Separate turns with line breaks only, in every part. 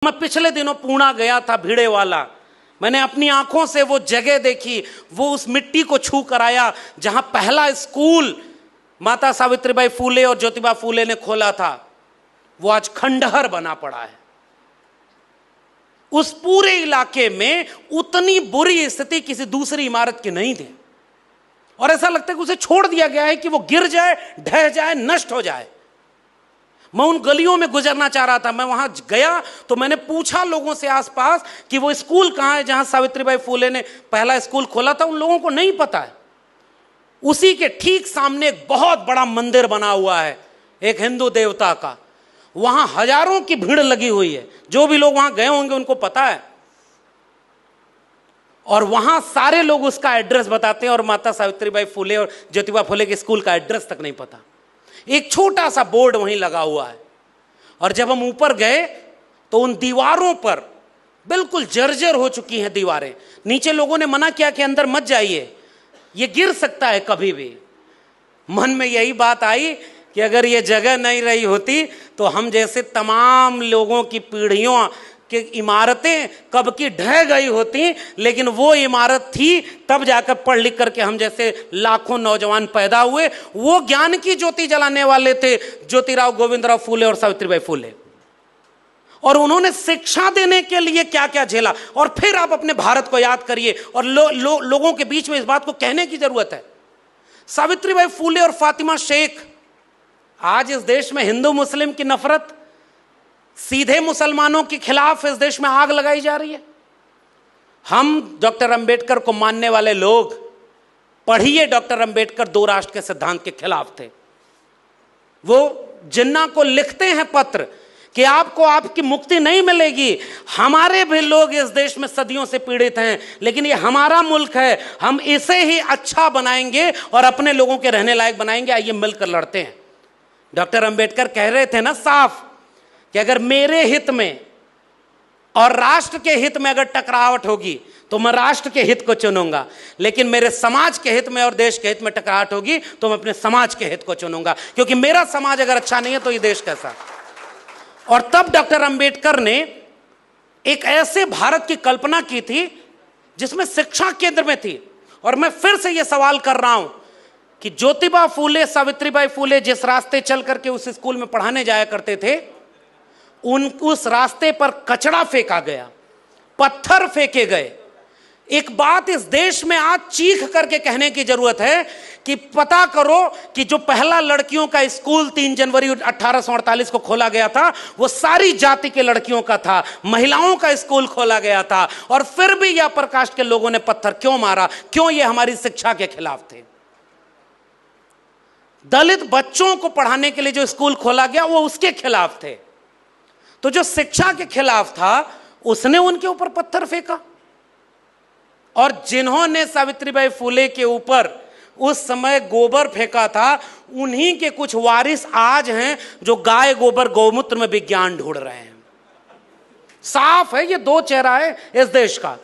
मैं पिछले दिनों पूना गया था, भिड़े वाला। मैंने अपनी आंखों से वो जगह देखी, वो उस मिट्टी को छू कर आया जहां पहला स्कूल माता सावित्रीबाई फूले और ज्योतिबा फूले ने खोला था। वो आज खंडहर बना पड़ा है। उस पूरे इलाके में उतनी बुरी स्थिति किसी दूसरी इमारत की नहीं थी, और ऐसा लगता है कि उसे छोड़ दिया गया है कि वो गिर जाए, ढह जाए, नष्ट हो जाए। मैं उन गलियों में गुजरना चाह रहा था, मैं वहां गया तो मैंने पूछा लोगों से आसपास कि वो स्कूल कहां है जहां सावित्रीबाई फूले ने पहला स्कूल खोला था। उन लोगों को नहीं पता है। उसी के ठीक सामने एक बहुत बड़ा मंदिर बना हुआ है, एक हिंदू देवता का। वहां हजारों की भीड़ लगी हुई है। जो भी लोग वहां गए होंगे उनको पता है, और वहां सारे लोग उसका एड्रेस बताते हैं, और माता सावित्रीबाई फूले और ज्योतिबा फूले के स्कूल का एड्रेस तक नहीं पता। एक छोटा सा बोर्ड वहीं लगा हुआ है, और जब हम ऊपर गए तो उन दीवारों पर बिल्कुल जर्जर हो चुकी हैं दीवारें। नीचे लोगों ने मना किया कि अंदर मत जाइए, ये गिर सकता है कभी भी। मन में यही बात आई कि अगर ये जगह नहीं रही होती तो हम जैसे तमाम लोगों की पीढ़ियों कि इमारतें कब की ढह गई होती, लेकिन वो इमारत थी तब जाकर पढ़ लिख करके हम जैसे लाखों नौजवान पैदा हुए। वो ज्ञान की ज्योति जलाने वाले थे ज्योतिराव गोविंदराव फूले और सावित्रीबाई फूले, और उन्होंने शिक्षा देने के लिए क्या क्या झेला। और फिर आप अपने भारत को याद करिए, और लोगों के बीच में इस बात को कहने की जरूरत है। सावित्रीबाई फूले और फातिमा शेख, आज इस देश में हिंदू मुस्लिम की नफरत, सीधे मुसलमानों के खिलाफ इस देश में आग लगाई जा रही है। हम डॉक्टर अंबेडकर को मानने वाले लोग, पढ़िए, डॉक्टर अंबेडकर दो राष्ट्र के सिद्धांत के खिलाफ थे। वो जिन्ना को लिखते हैं पत्र कि आपको आपकी मुक्ति नहीं मिलेगी, हमारे भी लोग इस देश में सदियों से पीड़ित हैं, लेकिन ये हमारा मुल्क है, हम इसे ही अच्छा बनाएंगे और अपने लोगों के रहने लायक बनाएंगे, आइए मिलकर लड़ते हैं। डॉक्टर अंबेडकर कह रहे थे ना साफ कि अगर मेरे हित में और राष्ट्र के हित में अगर टकरावट होगी तो मैं राष्ट्र के हित को चुनूंगा, लेकिन मेरे समाज के हित में और देश के हित में टकराहट होगी तो मैं अपने समाज के हित को चुनूंगा, क्योंकि मेरा समाज अगर अच्छा नहीं है तो ये देश कैसा। और तब डॉक्टर अंबेडकर ने एक ऐसे भारत की कल्पना की थी जिसमें शिक्षा केंद्र में थी। और मैं फिर से यह सवाल कर रहा हूं कि ज्योतिबा फूले, सावित्रीबाई फूले जिस रास्ते चल करके उस स्कूल में पढ़ाने जाया करते थे, उस रास्ते पर कचरा फेंका गया, पत्थर फेंके गए। एक बात इस देश में आज चीख करके कहने की जरूरत है कि पता करो कि जो पहला लड़कियों का स्कूल 3 जनवरी 1848 को खोला गया था, वो सारी जाति के लड़कियों का था, महिलाओं का स्कूल खोला गया था, और फिर भी यह प्रकाश के लोगों ने पत्थर क्यों मारा? क्यों? ये हमारी शिक्षा के खिलाफ थे। दलित बच्चों को पढ़ाने के लिए जो स्कूल खोला गया वो उसके खिलाफ थे। तो जो शिक्षा के खिलाफ था उसने उनके ऊपर पत्थर फेंका, और जिन्होंने सावित्रीबाई फूले के ऊपर उस समय गोबर फेंका था, उन्हीं के कुछ वारिस आज हैं जो गाय गोबर गौमूत्र में विज्ञान ढूंढ रहे हैं। साफ है, ये दो चेहरा है इस देश का।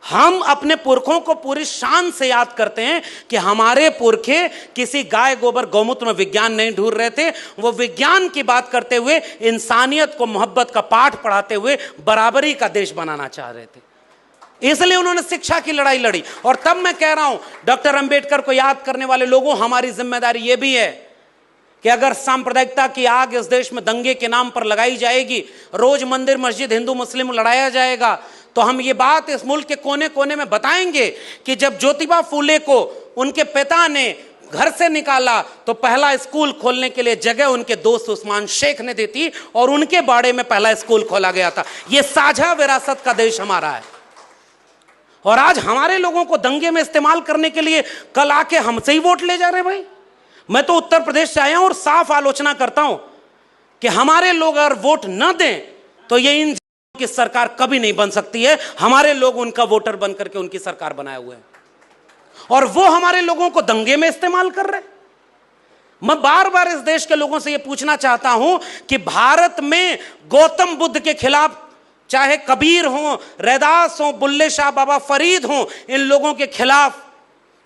हम अपने पुरखों को पूरी शान से याद करते हैं कि हमारे पुरखे किसी गाय गोबर गौमूत्र में विज्ञान नहीं ढूंढ रहे थे, वो विज्ञान की बात करते हुए इंसानियत को मोहब्बत का पाठ पढ़ाते हुए बराबरी का देश बनाना चाह रहे थे। इसलिए उन्होंने शिक्षा की लड़ाई लड़ी। और तब मैं कह रहा हूं, डॉक्टर अंबेडकर को याद करने वाले लोगों, हमारी जिम्मेदारी यह भी है कि अगर सांप्रदायिकता की आग इस देश में दंगे के नाम पर लगाई जाएगी, रोज मंदिर मस्जिद हिंदू मुस्लिम लड़ाया जाएगा, तो हम ये बात इस मुल्क के कोने कोने में बताएंगे कि जब ज्योतिबा फूले को उनके पिता ने घर से निकाला तो पहला स्कूल खोलने के लिए जगह उनके दोस्त उस्मान शेख ने दी थी, और उनके बाड़े में पहला स्कूल खोला गया था। यह साझा विरासत का देश हमारा है। और आज हमारे लोगों को दंगे में इस्तेमाल करने के लिए कल आके हमसे ही वोट ले जा रहे। भाई, मैं तो उत्तर प्रदेश से आया हूं और साफ आलोचना करता हूं कि हमारे लोग अगर वोट न दें तो ये इन की सरकार कभी नहीं बन सकती है। हमारे लोग उनका वोटर बन करके उनकी सरकार बनाए हुए हैं, और वो हमारे लोगों को दंगे में इस्तेमाल कर रहे। मैं बार बार इस देश के लोगों से यह पूछना चाहता हूं कि भारत में गौतम बुद्ध के खिलाफ, चाहे कबीर हो, रैदास हो, बुल्ले शाह बाबा फरीद हो, इन लोगों के खिलाफ,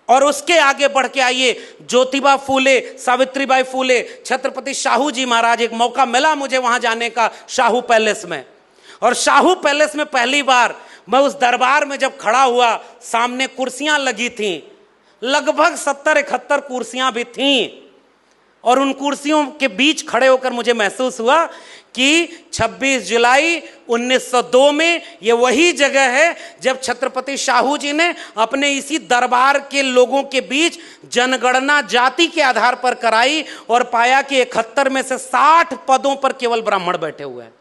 और उसके आगे बढ़ के आइए ज्योतिबा फूले, सावित्रीबाई फूले, छत्रपति शाहू जी महाराज। एक मौका मिला मुझे वहां जाने का, शाहू पैलेस में। और शाहू पैलेस में पहली बार मैं उस दरबार में जब खड़ा हुआ, सामने कुर्सियां लगी थीं, लगभग 70-71 कुर्सियां भी थीं, और उन कुर्सियों के बीच खड़े होकर मुझे महसूस हुआ कि 26 जुलाई 1902 में ये वही जगह है जब छत्रपति शाहू जी ने अपने इसी दरबार के लोगों के बीच जनगणना जाति के आधार पर कराई और पाया कि 71 में से 60 पदों पर केवल ब्राह्मण बैठे हुए हैं,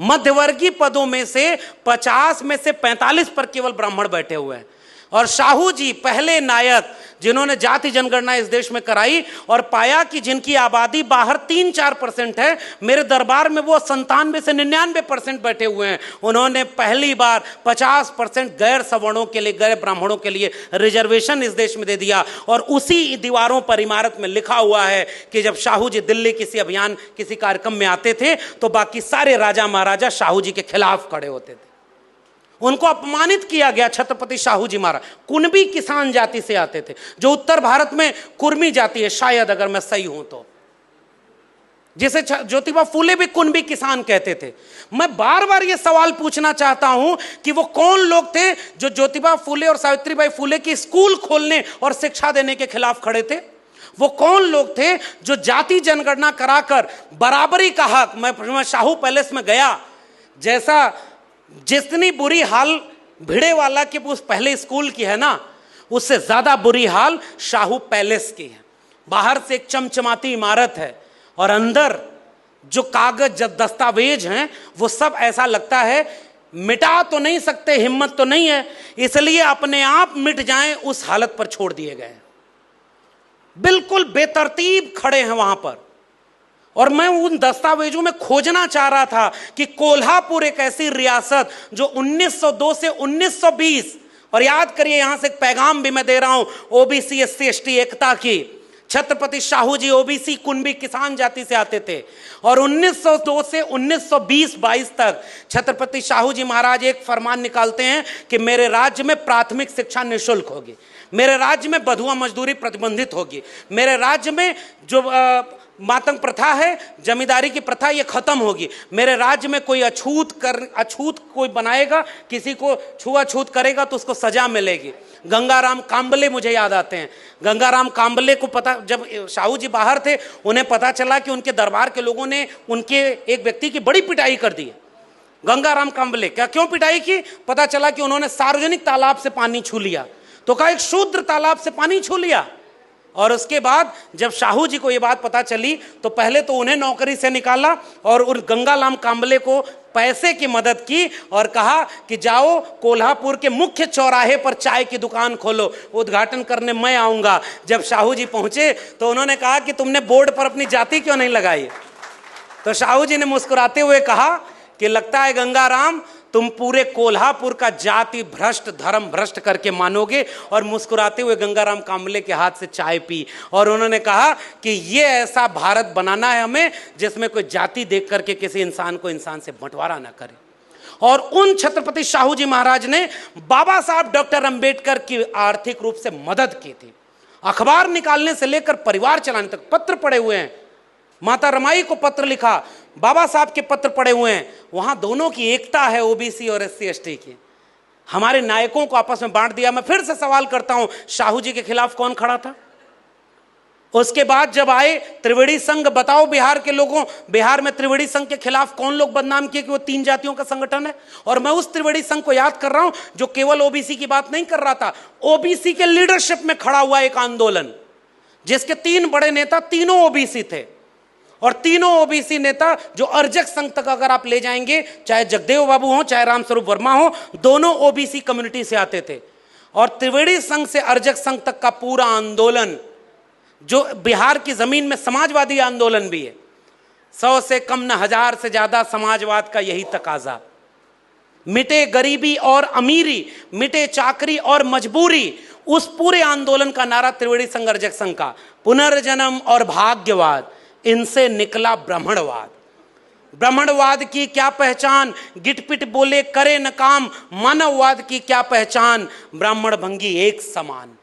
मध्यवर्गीय पदों में से 50 में से 45 पर केवल ब्राह्मण बैठे हुए हैं। और शाहू जी पहले नायक जिन्होंने जाति जनगणना इस देश में कराई और पाया कि जिनकी आबादी बाहर 3-4% है, मेरे दरबार में वो 97 से 99% बैठे हुए हैं। उन्होंने पहली बार 50% गैर सवर्णों के लिए, गैर ब्राह्मणों के लिए रिजर्वेशन इस देश में दे दिया। और उसी दीवारों पर, इमारत में लिखा हुआ है कि जब शाहू जी दिल्ली किसी अभियान, किसी कार्यक्रम में आते थे तो बाकी सारे राजा महाराजा शाहू जी के खिलाफ खड़े होते थे। उनको अपमानित किया गया। छत्रपति शाहू जी महाराज कुणबी किसान जाति से आते थे, जो उत्तर भारत में कुर्मी जाति है शायद, अगर मैं सही हूं तो, जिसे ज्योतिबा फूले भी कुणबी किसान कहते थे। मैं बार बार ये सवाल पूछना चाहता हूं कि वो कौन लोग थे जो ज्योतिबा फूले और सावित्रीबाई फूले की स्कूल खोलने और शिक्षा देने के खिलाफ खड़े थे? वो कौन लोग थे जो जाति जनगणना कराकर बराबरी का हक, मैं शाहू पैलेस में गया, जैसा जितनी बुरी हाल भिड़ेवाला के उस पहले स्कूल की है ना, उससे ज्यादा बुरी हाल शाहू पैलेस की है। बाहर से एक चमचमाती इमारत है और अंदर जो कागज दस्तावेज हैं वो सब ऐसा लगता है मिटा तो नहीं सकते, हिम्मत तो नहीं है, इसलिए अपने आप मिट जाएं उस हालत पर छोड़ दिए गए। बिल्कुल बेतरतीब खड़े हैं वहां पर। और मैं उन दस्तावेजों में खोजना चाह रहा था कि कोल्हापुर एक ऐसी रियासत जो 1902 से 1920, और याद करिए यहां से एक पैगाम भी मैं दे रहा हूं ओबीसी एससी एसटी एकता की। छत्रपति शाहू जी ओबीसी कुणबी किसान जाति से आते थे और 1902 से 1920-22 तक छत्रपति शाहू जी महाराज एक फरमान निकालते हैं कि मेरे राज्य में प्राथमिक शिक्षा निःशुल्क होगी, मेरे राज्य में बधुआ मजदूरी प्रतिबंधित होगी, मेरे राज्य में जो मातंग प्रथा है, जमींदारी की प्रथा, ये खत्म होगी, मेरे राज्य में कोई अछूत कोई बनाएगा, किसी को छुआछूत करेगा तो उसको सजा मिलेगी। गंगाराम कांबले मुझे याद आते हैं। गंगाराम कांबले को पता, जब शाहू जी बाहर थे उन्हें पता चला कि उनके दरबार के लोगों ने उनके एक व्यक्ति की बड़ी पिटाई कर दी है। गंगाराम कांबले क्यों पिटाई की? पता चला कि उन्होंने सार्वजनिक तालाब से पानी छू लिया, तो कहा एक शूद्र तालाब से पानी छू लिया। और उसके बाद जब शाहू जी को ये बात पता चली तो पहले तो उन्हें नौकरी से निकाला और उन गंगाराम कांबले को पैसे की मदद की और कहा कि जाओ कोल्हापुर के मुख्य चौराहे पर चाय की दुकान खोलो, उद्घाटन करने मैं आऊंगा। जब शाहू जी पहुंचे तो उन्होंने कहा कि तुमने बोर्ड पर अपनी जाति क्यों नहीं लगाई? तो शाहू जी ने मुस्कुराते हुए कहा कि लगता है गंगाराम तुम पूरे कोल्हापुर का जाति भ्रष्ट, धर्म भ्रष्ट करके मानोगे। और मुस्कुराते हुए गंगाराम कांबले के हाथ से चाय पी और उन्होंने कहा कि ये ऐसा भारत बनाना है हमें जिसमें कोई जाति देख करके किसी इंसान को इंसान से बंटवारा ना करे। और उन छत्रपति शाहू जी महाराज ने बाबा साहब डॉक्टर अंबेडकर की आर्थिक रूप से मदद की थी। अखबार निकालने से लेकर परिवार चलाने तक पत्र पड़े हुए हैं। माता रमाई को पत्र लिखा, बाबा साहब के पत्र पड़े हुए हैं। वहां दोनों की एकता है, ओबीसी और एससी एसटी की। हमारे नायकों को आपस में बांट दिया। मैं फिर से सवाल करता हूं, शाहू जी के खिलाफ कौन खड़ा था? उसके बाद जब आए त्रिवेणी संघ, बताओ बिहार के लोगों, बिहार में त्रिवेणी संघ के खिलाफ कौन लोग बदनाम किए कि वो 3 जातियों का संगठन है? और मैं उस त्रिवेणी संघ को याद कर रहा हूं जो केवल ओबीसी की बात नहीं कर रहा था, ओबीसी के लीडरशिप में खड़ा हुआ एक आंदोलन जिसके 3 बड़े नेता तीनों ओबीसी थे। और तीनों ओबीसी नेता जो अर्जक संघ तक अगर आप ले जाएंगे, चाहे जगदेव बाबू हो चाहे रामस्वरूप वर्मा हो, दोनों ओबीसी कम्युनिटी से आते थे। और त्रिवेणी संघ से अर्जक संघ तक का पूरा आंदोलन जो बिहार की जमीन में समाजवादी आंदोलन भी है, 100 से कम न 1000 से ज्यादा समाजवाद का यही तकाजा। मिटे गरीबी और अमीरी, मिटे चाकरी और मजबूरी, उस पूरे आंदोलन का नारा त्रिवेणी संघ अर्जक संघ का। पुनर्जन्म और भाग्यवाद, इनसे निकला ब्राह्मणवाद। ब्राह्मणवाद की क्या पहचान, गिटपिट बोले करे न काम, मानववाद की क्या पहचान, ब्राह्मण भंगी एक समान।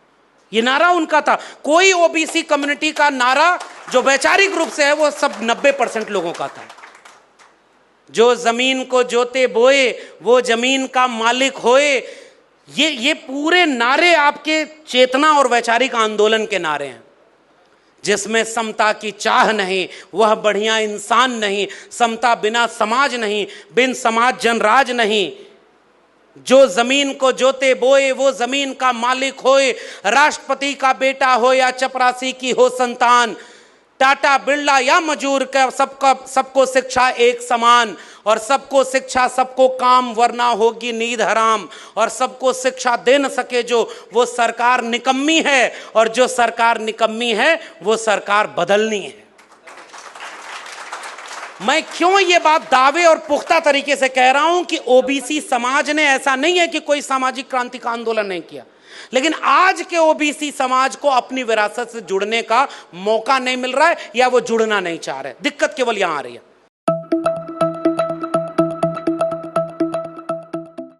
ये नारा उनका था। कोई ओबीसी कम्युनिटी का नारा जो वैचारिक रूप से है वो सब 90% लोगों का था। जो जमीन को जोते बोए वो जमीन का मालिक होए। ये पूरे नारे आपके चेतना और वैचारिक आंदोलन के नारे हैं। जिसमें समता की चाह नहीं वह बढ़िया इंसान नहीं, समता बिना समाज नहीं, बिन समाज जनराज नहीं। जो जमीन को जोते बोए वो जमीन का मालिक होए। राष्ट्रपति का बेटा हो या चपरासी की हो संतान, टाटा बिरला या मजूर का सबको शिक्षा एक समान। और सबको शिक्षा सबको काम वरना होगी नींद हराम। और सबको शिक्षा दे न सके जो वो सरकार निकम्मी है। और जो सरकार निकम्मी है वो सरकार बदलनी है। मैं क्यों ये बात दावे और पुख्ता तरीके से कह रहा हूं कि ओबीसी समाज ने, ऐसा नहीं है कि कोई सामाजिक क्रांति का आंदोलन नहीं किया, लेकिन आज के ओबीसी समाज को अपनी विरासत से जुड़ने का मौका नहीं मिल रहा है या वो जुड़ना नहीं चाह रहे। दिक्कत केवल यहां आ रही है।